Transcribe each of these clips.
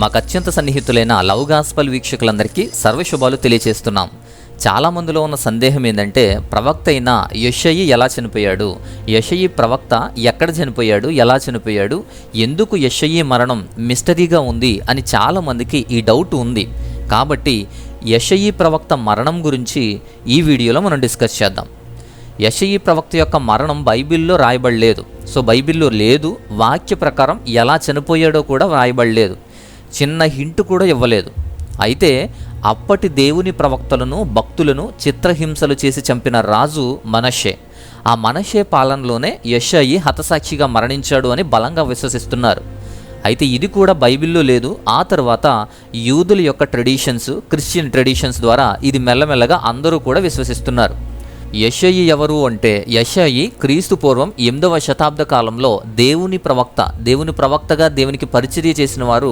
మాకు అత్యంత సన్నిహితులైన love gospel వీక్షకులందరికీ సర్వశుభాలు తెలియజేస్తున్నాం. చాలామందిలో ఉన్న సందేహం ఏంటంటే, ప్రవక్త అయిన యెషయి ఎలా చనిపోయాడు, యెషయి ప్రవక్త ఎక్కడ చనిపోయాడు, ఎలా చనిపోయాడు, ఎందుకు యెషయి మరణం మిస్టరీగా ఉంది అని చాలామందికి ఈ డౌట్ ఉంది. కాబట్టి యెషయి ప్రవక్త మరణం గురించి ఈ వీడియోలో మనం డిస్కస్ చేద్దాం. యెషయి ప్రవక్త యొక్క మరణం బైబిల్లో రాయబడలేదు. సో బైబిల్లో లేదు, వాక్య ప్రకారం ఎలా చనిపోయాడో కూడా రాయబడలేదు, చిన్న హింట్ కూడా ఇవ్వలేదు. అయితే అప్పటి దేవుని ప్రవక్తలను భక్తులను చిత్రహింసలు చేసి చంపిన రాజు మనష్షే. ఆ మనష్షే పాలనలోనే యెషయి హతసాక్షిగా మరణించాడు అని బలంగా విశ్వసిస్తున్నారు. అయితే ఇది కూడా బైబిల్లో లేదు. ఆ తర్వాత యూదుల యొక్క ట్రెడిషన్స్, క్రిస్టియన్ ట్రెడిషన్స్ ద్వారా ఇది మెల్లమెల్లగా అందరూ కూడా విశ్వసిస్తున్నారు. యెషయి ఎవరు అంటే, యెషయి క్రీస్తు పూర్వం 8వ శతాబ్ద కాలంలో దేవుని ప్రవక్తగా దేవునికి పరిచర్య చేసిన వారు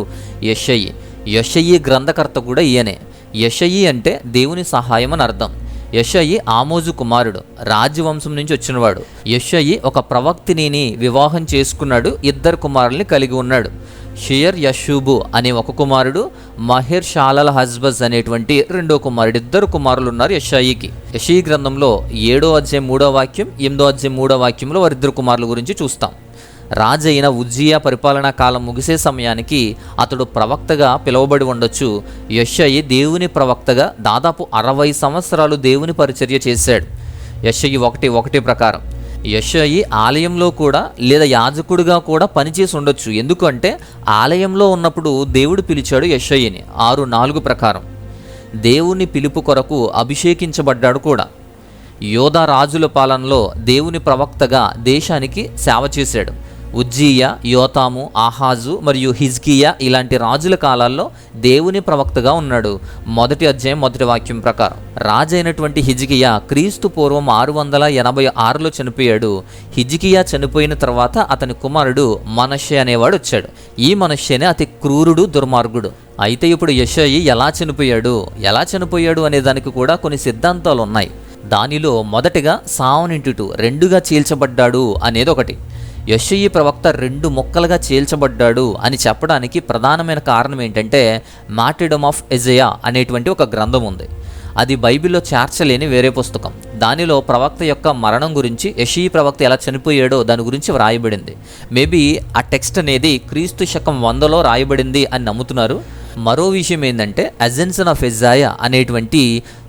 యెషయి. యెషయి గ్రంథకర్త కూడా ఈయనే. యెషయి అంటే దేవుని సహాయం అని అర్థం. యెషయి ఆమోజు కుమారుడు, రాజవంశం నుంచి వచ్చినవాడు. యెషయి ఒక ప్రవక్తిని వివాహం చేసుకున్నాడు, 2 కుమారుల్ని కలిగి ఉన్నాడు. షియర్ యషూబు అనే ఒక కుమారుడు, మహేర్ షాలల్ హజ్బజ్ అనేటువంటి 2వ కుమారుడు. 2 కుమారులు ఉన్నారు యెషయికి. యెషయి గ్రంథంలో 7వ అధ్యాయం 3వ వాక్యం, 8వ అధ్యాయం 3వ వాక్యంలో వారి 2 కుమారుల గురించి చూస్తాం. రాజు అయిన ఉజ్జియా పరిపాలనా కాలం ముగిసే సమయానికి అతడు ప్రవక్తగా పిలువబడి ఉండొచ్చు. యెషయి దేవుని ప్రవక్తగా దాదాపు 60 సంవత్సరాలు దేవుని పరిచర్య చేశాడు. యెషయి 1:1 ప్రకారం యెషయి ఆలయంలో కూడా లేదా యాజకుడిగా కూడా పనిచేసి ఉండొచ్చు. ఎందుకంటే ఆలయంలో ఉన్నప్పుడు దేవుడు పిలిచాడు యెషయిని. 6:4 ప్రకారం దేవుని పిలుపు కొరకు అభిషేకించబడ్డాడు కూడా. యోధా రాజుల పాలనలో దేవుని ప్రవక్తగా దేశానికి సేవ చేశాడు. ఉజ్జియా, యోతాము, ఆహాజు మరియు హిజ్కియా ఇలాంటి రాజుల కాలాల్లో దేవుని ప్రవక్తగా ఉన్నాడు. 1వ అధ్యాయం 1వ వాక్యం ప్రకారం రాజైనటువంటి హిజ్కియా క్రీస్తు పూర్వం 686లో చనిపోయాడు. హిజ్కియా చనిపోయిన తర్వాత అతని కుమారుడు మనష్షే అనేవాడు వచ్చాడు. ఈ మనష్షేనే అతి క్రూరుడు, దుర్మార్గుడు. అయితే ఇప్పుడు యెషయి ఎలా చనిపోయాడు అనే దానికి కూడా కొన్ని సిద్ధాంతాలు ఉన్నాయి. దానిలో మొదటిగా సావన్ ఇంటూ 2గా చీల్చబడ్డాడు అనేది ఒకటి. యెషయి ప్రవక్త 2 ముక్కలుగా చీల్చబడ్డాడు అని చెప్పడానికి ప్రధానమైన కారణం ఏంటంటే, మార్టిర్డమ్ ఆఫ్ ఎజయా అనేటువంటి ఒక గ్రంథం ఉంది. అది బైబిల్లో చేర్చలేని వేరే పుస్తకం. దానిలో ప్రవక్త యొక్క మరణం గురించి, యెషయి ప్రవక్త ఎలా చనిపోయాడో దాని గురించి వ్రాయబడింది. మేబీ ఆ టెక్స్ట్ అనేది క్రీస్తు శకం 100లో రాయబడింది అని నమ్ముతున్నారు. మరో విషయం ఏంటంటే, అజెన్సన్ ఆఫ్ ఎజాయా అనేటువంటి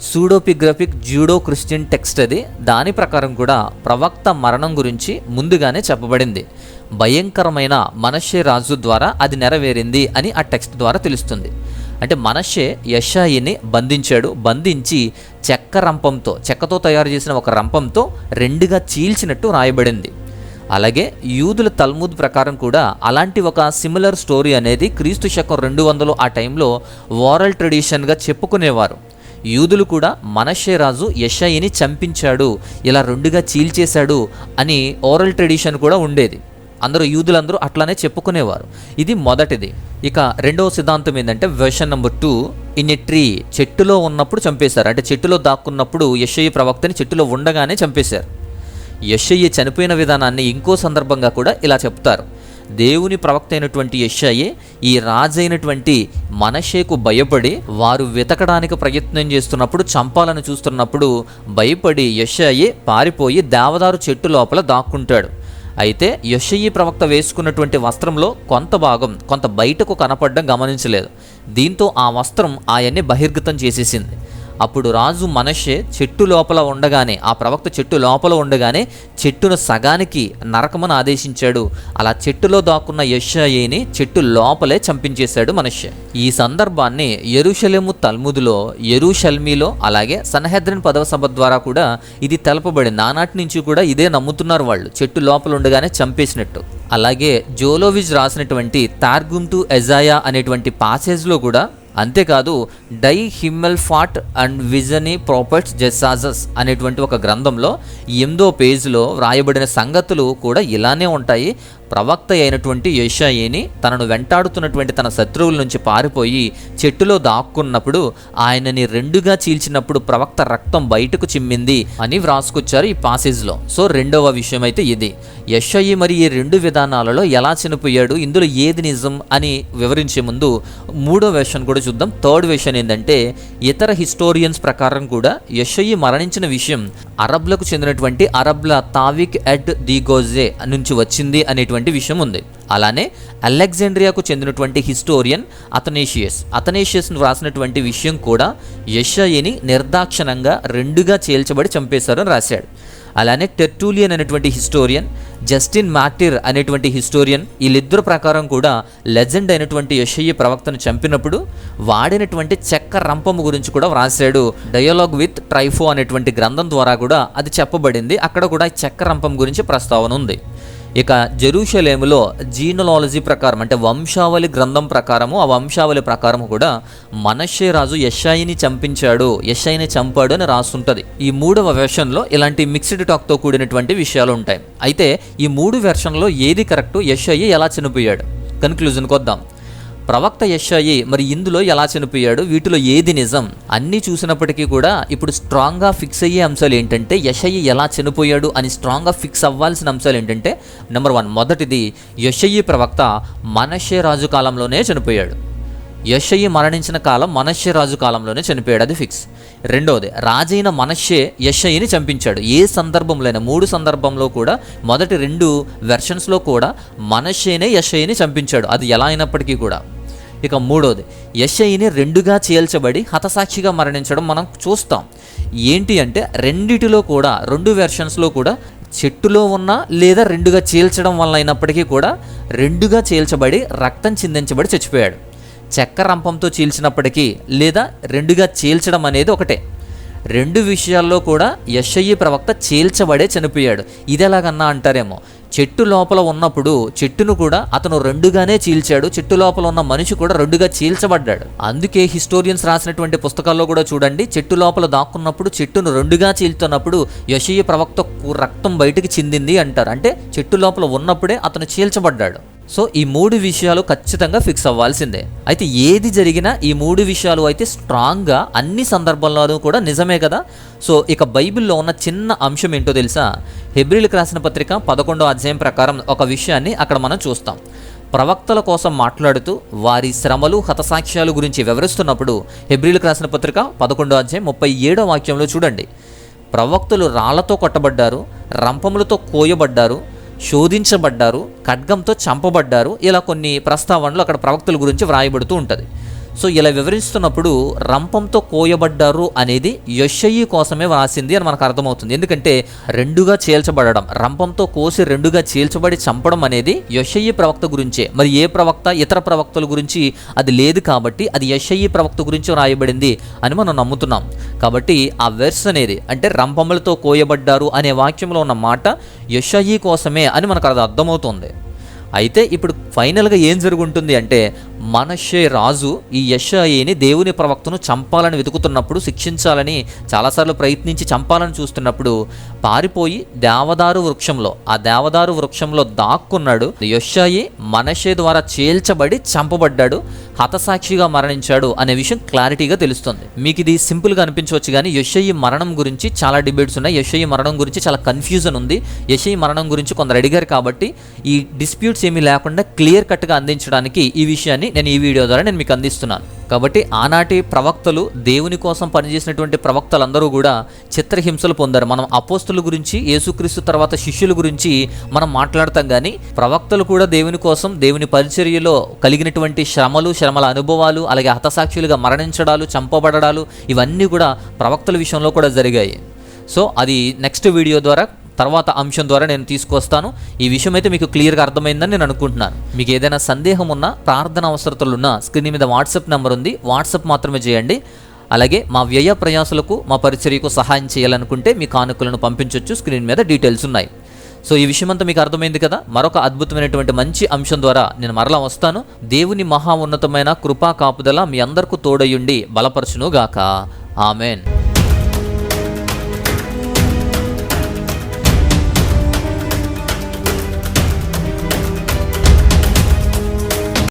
సూడోపిగ్రఫిక్ జూడో క్రిస్టియన్ టెక్స్ట్ అది. దాని ప్రకారం కూడా ప్రవక్త మరణం గురించి ముందుగానే చెప్పబడింది. భయంకరమైన మనష్షే రాజు ద్వారా అది నెరవేరింది అని ఆ టెక్స్ట్ ద్వారా తెలుస్తుంది. అంటే మనష్షే యెషయిని బంధించి చెక్కతో తయారు చేసిన ఒక రంపంతో 2గా చీల్చినట్టు రాయబడింది. అలాగే యూదుల తల్ముద్ ప్రకారం కూడా అలాంటి ఒక సిమిలర్ స్టోరీ అనేది క్రీస్తు శకం 200 ఆ టైంలో ఓరల్ ట్రెడిషన్గా చెప్పుకునేవారు. యూదులు కూడా మనష్షే రాజు యెషయిని చంపించాడు, ఇలా 2గా చీల్చేశాడు అని ఓరల్ ట్రెడిషన్ కూడా ఉండేది. యూదులందరూ అట్లానే చెప్పుకునేవారు. ఇది మొదటిది. ఇక రెండవ సిద్ధాంతం ఏంటంటే, version number 2, in a tree, చెట్టులో ఉన్నప్పుడు చంపేశారు. అంటే చెట్టులో దాక్కున్నప్పుడు యెషయి ప్రవక్తని చెట్టులో ఉండగానే చంపేశారు. యెషయి చనిపోయిన విధానాన్ని ఇంకో సందర్భంగా కూడా ఇలా చెప్తారు. దేవుని ప్రవక్త అయినటువంటి యెషయి ఈ రాజైనటువంటి మనష్షేకు భయపడి, వారు వెతకడానికి ప్రయత్నం చేస్తున్నప్పుడు, చంపాలని చూస్తున్నప్పుడు భయపడి యెషయి పారిపోయి దేవదారు చెట్టు లోపల దాక్కుంటాడు. అయితే యెషయి ప్రవక్త వేసుకున్నటువంటి వస్త్రంలో కొంత బయటకు కనపడడం గమనించలేదు. దీంతో ఆ వస్త్రం ఆయన్ని బహిర్గతం చేసేసింది. అప్పుడు రాజు మనష్షే ఆ ప్రవక్త చెట్టు లోపల ఉండగానే చెట్టును సగానికి నరకమని ఆదేశించాడు. అలా చెట్టులో దాక్కున్న యెషయిని చెట్టు లోపలే చంపించేశాడు మనష్షే. ఈ సందర్భాన్ని యెరూషలేము తల్ముదులో, యెరూషల్మీలో, అలాగే సన్హెద్రిన్ 10వ సభ ద్వారా కూడా ఇది తెలపబడింది. ఆనాటి నుంచి కూడా ఇదే నమ్ముతున్నారు వాళ్ళు, చెట్టు లోపల ఉండగానే చంపేసినట్టు. అలాగే జోలోవిజ్ రాసినటువంటి తార్గుమ్ టు ఎజాయా అనేటువంటి పాసేజ్లో కూడా, అంతేకాదు డై హిమ్మెల్ఫాట్ అండ్ విజనీ ప్రాపర్ట్స్ జెసాజస్ అనేటువంటి ఒక గ్రంథంలో 8వ పేజీలో వ్రాయబడిన సంగతులు కూడా ఇలానే ఉంటాయి. ప్రవక్త అయినటువంటి యెషయాని తనను వెంటాడుతున్నటువంటి తన శత్రువుల నుంచి పారిపోయి చెట్టులో దాక్కున్నప్పుడు ఆయనని రెండుగా చీల్చినప్పుడు ప్రవక్త రక్తం బయటకు చిమ్మింది అని వ్రాసుకొచ్చారు ఈ పాసేజ్లో. సో రెండవ విషయం అయితే ఇది. యెషయా మరి ఈ రెండు విధానాలలో ఎలా చనిపోయాడు, ఇందులో ఏది నిజం అని వివరించే ముందు మూడో వెర్షన్ కూడా చూద్దాం. థర్డ్ వెర్షన్ ఏంటంటే ఇతర హిస్టోరియన్స్ ప్రకారం కూడా యెషయా మరణించిన విషయం అరబ్లకు చెందినటువంటి అరబ్ల తావిక్ ఎడ్ దిగోజే నుంచి వచ్చింది అనేటువంటి విషయం ఉంది. అలానే అలెగ్జాండ్రియాకు చెందినటువంటి హిస్టోరియన్ అతనేషియస్ రాసినటువంటి విషయం కూడా యెషయాని నిర్దాక్షణంగా రెండుగా చీల్చబడి చంపేశారని రాశాడు. అలానే టెర్టూలియన్ అనేటువంటి హిస్టోరియన్, జస్టిన్ మార్టిర్ అనేటువంటి హిస్టోరియన్, వీళ్ళిద్దరు ప్రకారం కూడా లెజెండ్ అయినటువంటి యెషయా ప్రవక్తను చంపినప్పుడు వాడినటువంటి చెక్క రంపము గురించి కూడా వ్రాసాడు. డయలాగ్ విత్ ట్రైఫో అనేటువంటి గ్రంథం ద్వారా కూడా అది చెప్పబడింది. అక్కడ కూడా చెక్క రంపం గురించి ప్రస్తావన ఉంది. ఇక జెరూషలేములో జీనలాలజీ ప్రకారం అంటే వంశావళి గ్రంథం ప్రకారము, ఆ వంశావళి ప్రకారము కూడా మనష్షే రాజు యెషయాని చంపాడు అని రాస్తుంటుంది. ఈ మూడవ వెర్షన్లో ఇలాంటి మిక్స్డ్ టాక్తో కూడినటువంటి విషయాలు ఉంటాయి. అయితే ఈ మూడు వెర్షన్లో ఏది కరెక్ట్, యెషయా ఎలా చనిపోయాడు, కన్క్లూజన్కి వద్దాం. ప్రవక్త యెషయా మరి ఇందులో ఎలా చనిపోయాడు, వీటిలో ఏది నిజం అన్నీ చూసినప్పటికీ కూడా ఇప్పుడు స్ట్రాంగ్గా ఫిక్స్ అయ్యే అంశాలు ఏంటంటే యెషయా ఎలా చనిపోయాడు అని స్ట్రాంగ్గా ఫిక్స్ అవ్వాల్సిన అంశాలు ఏంటంటే నెంబర్ 1, మొదటిది యెషయా ప్రవక్త మనష్షే రాజు కాలంలోనే చనిపోయాడు. యెషయా మరణించిన కాలం మనష్షే రాజు కాలంలోనే చనిపోయాడు, అది ఫిక్స్. రెండవది, రాజైన మనష్షే యెషయాని చంపించాడు. ఏ సందర్భంలోనైనా 3 సందర్భంలో కూడా మొదటి 2 వెర్షన్స్లో కూడా మనష్షేనే యెషయాని చంపించాడు, అది ఎలా అయినప్పటికీ కూడా. ఇక మూడోది, యెషయాని రెండుగా చీల్చబడి హతసాక్షిగా మరణించడం మనం చూస్తాం. ఏంటి అంటే రెండిటిలో కూడా 2 వెర్షన్స్లో కూడా చెట్టులో ఉన్న లేదా రెండుగా చీల్చడం వల్ల అయినప్పటికీ కూడా రెండుగా చీల్చబడి రక్తం చిందించబడి చచ్చిపోయాడు. చెక్క రంపంతో చీల్చినప్పటికీ లేదా రెండుగా చీల్చడం అనేది ఒకటే. 2 విషయాల్లో కూడా యెషయా ప్రవక్త చీల్చబడే చనిపోయాడు. ఇది ఎలాగన్నా అంటారేమో, చెట్టు లోపల ఉన్నప్పుడు చెట్టును కూడా అతను రెండుగానే చీల్చాడు, చెట్టు లోపల ఉన్న మనిషి కూడా రెండుగా చీల్చబడ్డాడు. అందుకే హిస్టోరియన్స్ రాసినటువంటి పుస్తకాల్లో కూడా చూడండి, చెట్టు లోపల దాక్కున్నప్పుడు చెట్టును రెండుగా చీల్తున్నప్పుడు యెషయా ప్రవక్త రక్తం బయటికి చిందింది అంటారు. అంటే చెట్టు లోపల ఉన్నప్పుడే అతను చీల్చబడ్డాడు. సో ఈ 3 విషయాలు ఖచ్చితంగా ఫిక్స్ అవ్వాల్సిందే. అయితే ఏది జరిగినా ఈ 3 విషయాలు అయితే స్ట్రాంగ్గా అన్ని సందర్భాల్లోనూ కూడా నిజమే కదా. సో ఇక బైబిల్లో ఉన్న చిన్న అంశం ఏంటో తెలుసా, హెబ్రీలకు రాసిన పత్రిక 11వ అధ్యాయం ప్రకారం ఒక విషయాన్ని అక్కడ మనం చూస్తాం. ప్రవక్తల కోసం మాట్లాడుతూ వారి శ్రమలు హతసాక్ష్యాలు గురించి వివరిస్తున్నప్పుడు హెబ్రీలకు రాసిన పత్రిక 11వ అధ్యాయం 37వ వాక్యంలో చూడండి, ప్రవక్తలు రాళ్లతో కొట్టబడ్డారు, రంపములతో కోయబడ్డారు, శోధించబడ్డారు, ఖడ్గంతో చంపబడ్డారు. ఇలా కొన్ని ప్రస్తావనలు అక్కడ ప్రవక్తల గురించి వ్రాయబడుతూ ఉంటుంది. సో ఇలా వివరిస్తున్నప్పుడు రంపంతో కోయబడ్డారు అనేది యెషయా కోసమే వ్రాసింది అని మనకు అర్థమవుతుంది. ఎందుకంటే రెండుగా చీల్చబడడం, రంపంతో కోసి రెండుగా చీల్చబడి చంపడం అనేది యెషయా ప్రవక్త గురించే. మరి ఏ ప్రవక్త, ఇతర ప్రవక్తల గురించి అది లేదు కాబట్టి అది యెషయా ప్రవక్త గురించి వ్రాయబడింది అని మనం నమ్ముతున్నాం. కాబట్టి ఆ వెర్స్ అనేది అంటే రంపములతో కోయబడ్డారు అనే వాక్యంలో ఉన్న మాట యెషయా కోసమే అని మనకు అది అర్థమవుతుంది. అయితే ఇప్పుడు ఫైనల్గా ఏం జరుగుతుంది అంటే మనష్షే రాజు ఈ యెషయాని దేవుని ప్రవక్తను చంపాలని వెతుకుతున్నప్పుడు, శిక్షించాలని చాలాసార్లు ప్రయత్నించి చంపాలని చూస్తున్నప్పుడు పారిపోయి ఆ దేవదారు వృక్షంలో దాక్కున్నాడు. యెషయా మనష్షే ద్వారా చీల్చబడి చంపబడ్డాడు, హతసాక్షిగా మరణించాడు అనే విషయం క్లారిటీగా తెలుస్తుంది. మీకు ఇది సింపుల్గా అనిపించవచ్చు, కానీ యెషయా మరణం గురించి చాలా డిబేట్స్ ఉన్నాయి. యెషయా మరణం గురించి చాలా కన్ఫ్యూజన్ ఉంది. యెషయా మరణం గురించి కొందరు అడిగారు కాబట్టి ఈ డిస్ప్యూట్స్ ఏమీ లేకుండా క్లియర్ కట్గా అందించడానికి ఈ విషయాన్ని నేను ఈ వీడియో ద్వారా నేను మీకు అందిస్తున్నాను. కాబట్టి ఆనాటి ప్రవక్తలు, దేవుని కోసం పనిచేసినటువంటి ప్రవక్తలందరూ కూడా చిత్రహింసలు పొందారు. మనం అపోస్తుల గురించి, యేసుక్రీస్తు తర్వాత శిష్యుల గురించి మనం మాట్లాడతాం, కానీ ప్రవక్తలు కూడా దేవుని కోసం, దేవుని పరిచర్యలో కలిగినటువంటి శ్రమల అనుభవాలు, అలాగే హతసాక్షులుగా మరణించడాలు, చంపబడడాలు ఇవన్నీ కూడా ప్రవక్తల విషయంలో కూడా జరిగాయి. సో అది నెక్స్ట్ వీడియో ద్వారా, తర్వాత అంశం ద్వారా నేను తీసుకొస్తాను. ఈ విషయం అయితే మీకు క్లియర్గా అర్థమైందని నేను అనుకుంటున్నాను. మీకు ఏదైనా సందేహం ఉన్నా, ప్రార్థన అవసరతలున్నా స్క్రీన్ మీద వాట్సాప్ నెంబర్ ఉంది, వాట్సాప్ మాత్రమే చేయండి. అలాగే మా వ్యయ ప్రయాసాలకు, మా పరిచర్యకు సహాయం చేయాలనుకుంటే మీ కానుకలను పంపించవచ్చు, స్క్రీన్ మీద డీటెయిల్స్ ఉన్నాయి. సో ఈ విషయం అంతా మీకు అర్థమైంది కదా. మరొక అద్భుతమైనటువంటి మంచి అంశం ద్వారా నేను మరలా వస్తాను. దేవుని మహా ఉన్నతమైన కృపా కాపుదల మీ అందరికీ తోడయుండి బలపరచును గాక. ఆమెన్.